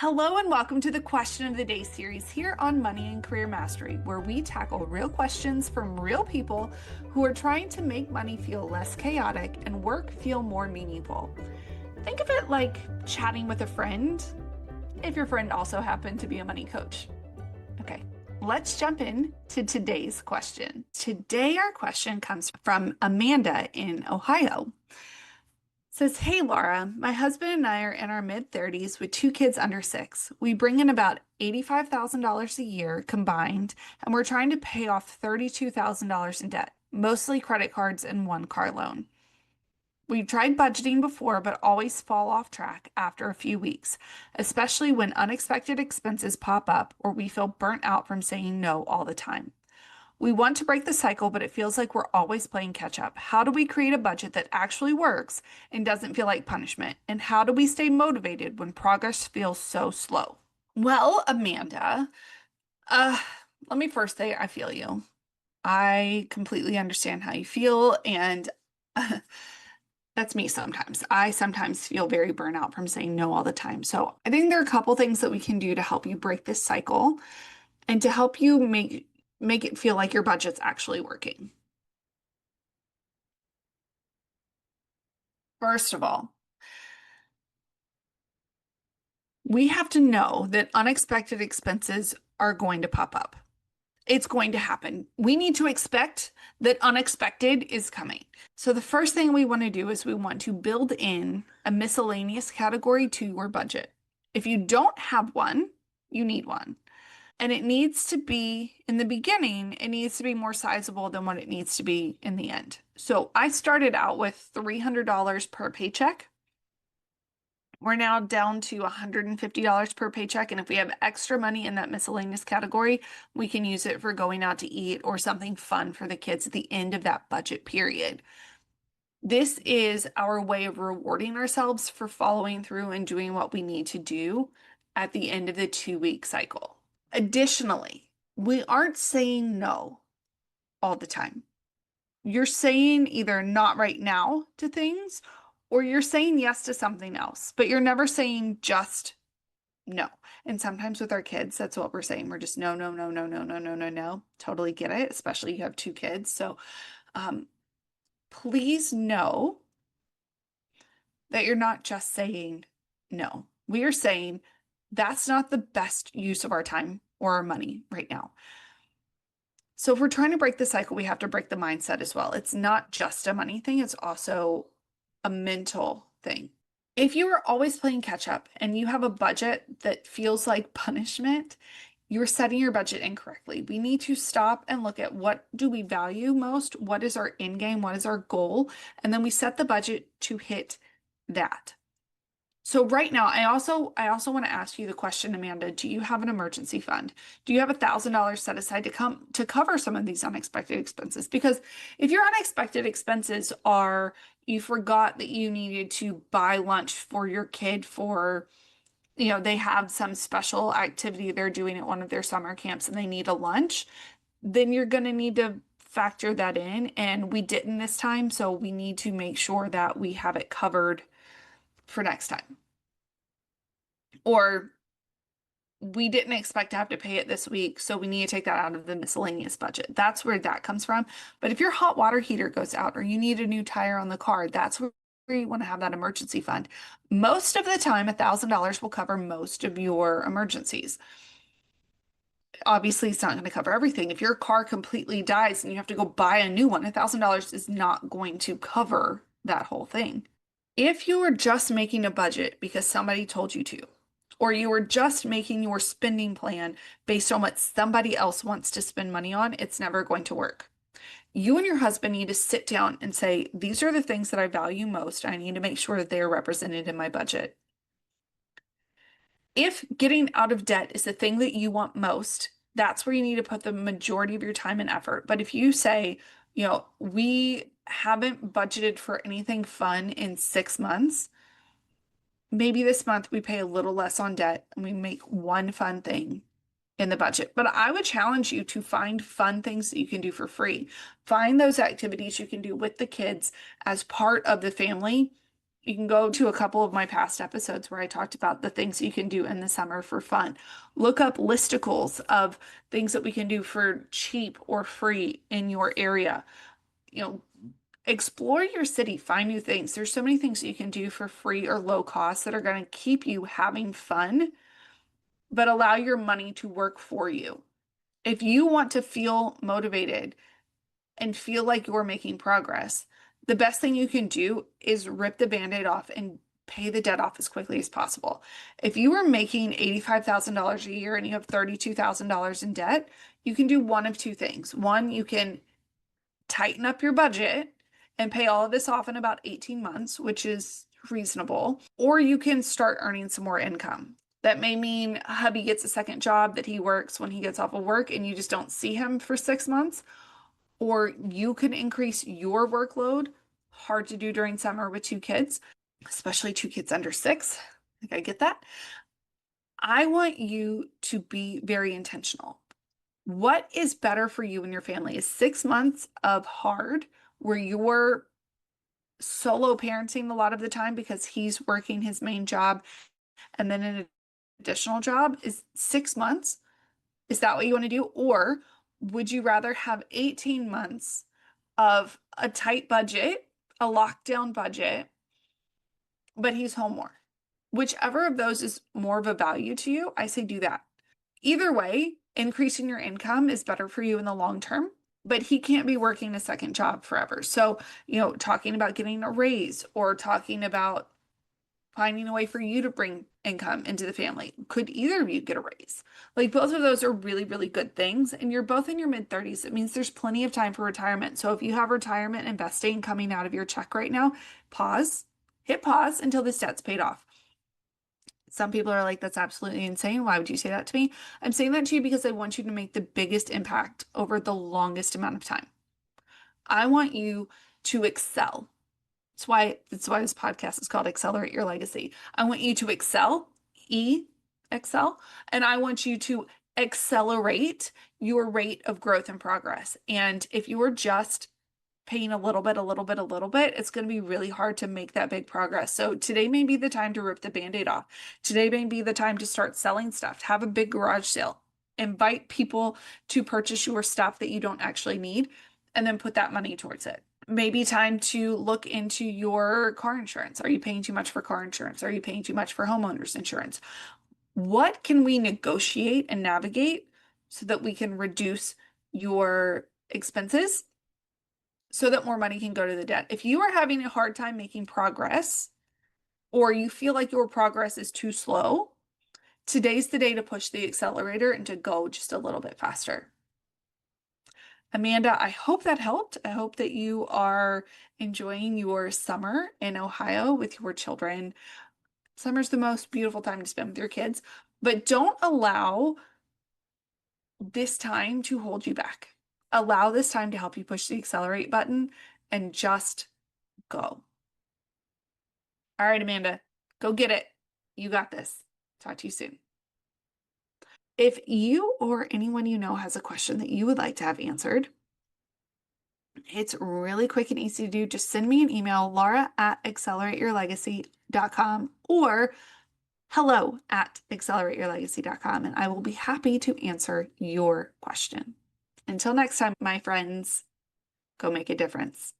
Hello and welcome to the Question of the Day series here on Money and Career Mastery, where we tackle real questions from real people who are trying to make money feel less chaotic and work feel more meaningful. Think of it like chatting with a friend, if your friend also happened to be a money coach. Okay, let's jump in to today's question. Today, our question comes from Amanda in Ohio. Says, hey Laura, my husband and I are in our mid-30s with two kids under six. We bring in about $85,000 a year combined, and we're trying to pay off $32,000 in debt, mostly credit cards and one car loan. We've tried budgeting before, but always fall off track after a few weeks, especially when unexpected expenses pop up or we feel burnt out from saying no all the time. We want to break the cycle, but it feels like we're always playing catch up. How do we create a budget that actually works and doesn't feel like punishment? And how do we stay motivated when progress feels so slow? Well, Amanda, uh, let me first say I feel you. I completely understand how you feel, and that's me sometimes. I sometimes feel very burnout from saying no all the time. So I think there are a couple things that we can do to help you break this cycle and to help you make it feel like your budget's actually working. First of all, we have to know that unexpected expenses are going to pop up. It's going to happen. We need to expect that unexpected is coming. So the first thing we want to do is we want to build in a miscellaneous category to your budget. If you don't have one, you need one. And it needs to be, in the beginning, it needs to be more sizable than what it needs to be in the end. So I started out with $300 per paycheck. We're now down to $150 per paycheck. And if we have extra money in that miscellaneous category, we can use it for going out to eat or something fun for the kids at the end of that budget period. This is our way of rewarding ourselves for following through and doing what we need to do at the end of the 2-week cycle. Additionally, we aren't saying no all the time. You're saying either not right now to things or you're saying yes to something else, but you're never saying just no. And sometimes with our kids, that's what we're saying. We're just no, no, no, no, no, no, no, no, no. Totally get it, especially you have two kids. So please know that you're not just saying no. We are saying that's not the best use of our time or our money right now. So if we're trying to break the cycle, we have to break the mindset as well. It's not just a money thing, it's also a mental thing. If you are always playing catch up and you have a budget that feels like punishment, you're setting your budget incorrectly. We need to stop and look at what do we value most? What is our end game? What is our goal? And then we set the budget to hit that. So right now, I also want to ask you the question, Amanda, do you have an emergency fund? Do you have $1,000 set aside to cover some of these unexpected expenses? Because if your unexpected expenses are you forgot that you needed to buy lunch for your kid for, they have some special activity they're doing at one of their summer camps and they need a lunch, then you're going to need to factor that in. And we didn't this time, so we need to make sure that we have it covered for next time. Or we didn't expect to have to pay it this week, so we need to take that out of the miscellaneous budget. That's where that comes from. But if your hot water heater goes out or you need a new tire on the car, that's where you want to have that emergency fund. Most of the time, $1,000 will cover most of your emergencies. Obviously, it's not going to cover everything. If your car completely dies and you have to go buy a new one, $1,000 is not going to cover that whole thing. If you were just making a budget because somebody told you to, or you were just making your spending plan based on what somebody else wants to spend money on, it's never going to work. You and your husband need to sit down and say, these are the things that I value most. I need to make sure that they are represented in my budget. If getting out of debt is the thing that you want most, that's where you need to put the majority of your time and effort. But if you say, we haven't budgeted for anything fun in 6 months, maybe this month we pay a little less on debt and we make one fun thing in the budget. But I would challenge you to find fun things that you can do for free. Find those activities you can do with the kids as part of the family You can go to a couple of my past episodes where I talked about the things you can do in the summer for fun. Look up listicles of things that we can do for cheap or free in your area. You know, explore your city, find new things. There's so many things you can do for free or low cost that are going to keep you having fun, but allow your money to work for you. If you want to feel motivated and feel like you're making progress, the best thing you can do is rip the band-aid off and pay the debt off as quickly as possible. If you are making $85,000 a year and you have $32,000 in debt, you can do one of two things. One, you can tighten up your budget and pay all of this off in about 18 months, which is reasonable, or you can start earning some more income. That may mean hubby gets a second job that he works when he gets off of work and you just don't see him for 6 months, or you can increase your workload. Hard to do during summer with two kids, especially two kids under six. Like, I get that. I want you to be very intentional. What is better for you and your family? Is 6 months of hard where you're solo parenting a lot of the time because he's working his main job and then an additional job? Is 6 months? Is that what you want to do? Or would you rather have 18 months of a tight budget, a lockdown budget, but he's home more? Whichever of those is more of a value to you, I say do that. Either way, increasing your income is better for you in the long term, but he can't be working a second job forever. So, talking about getting a raise or talking about finding a way for you to bring income into the family. Could either of you get a raise? Like, both of those are really, really good things. And you're both in your mid 30s. It means there's plenty of time for retirement. So if you have retirement investing coming out of your check right now, hit pause until this debt's paid off. Some people are like, that's absolutely insane. Why would you say that to me? I'm saying that to you because I want you to make the biggest impact over the longest amount of time. I want you to excel. That's why this podcast is called Accelerate Your Legacy. I want you to excel, and I want you to accelerate your rate of growth and progress. And if you are just paying a little bit, it's going to be really hard to make that big progress. So today may be the time to rip the band-aid off. Today may be the time to start selling stuff, have a big garage sale, invite people to purchase your stuff that you don't actually need, and then put that money towards it. Maybe time to look into your car insurance. Are you paying too much for car insurance? Are you paying too much for homeowners insurance? What can we negotiate and navigate so that we can reduce your expenses so that more money can go to the debt? If you are having a hard time making progress, or you feel like your progress is too slow, today's the day to push the accelerator and to go just a little bit faster. Amanda, I hope that helped. I hope that you are enjoying your summer in Ohio with your children. Summer's the most beautiful time to spend with your kids, but don't allow this time to hold you back. Allow this time to help you push the accelerate button and just go. All right, Amanda, go get it. You got this. Talk to you soon. If you or anyone you know has a question that you would like to have answered, it's really quick and easy to do. Just send me an email, laura@accelerateyourlegacy.com or hello@accelerateyourlegacy.com, and I will be happy to answer your question. Until next time, my friends, go make a difference.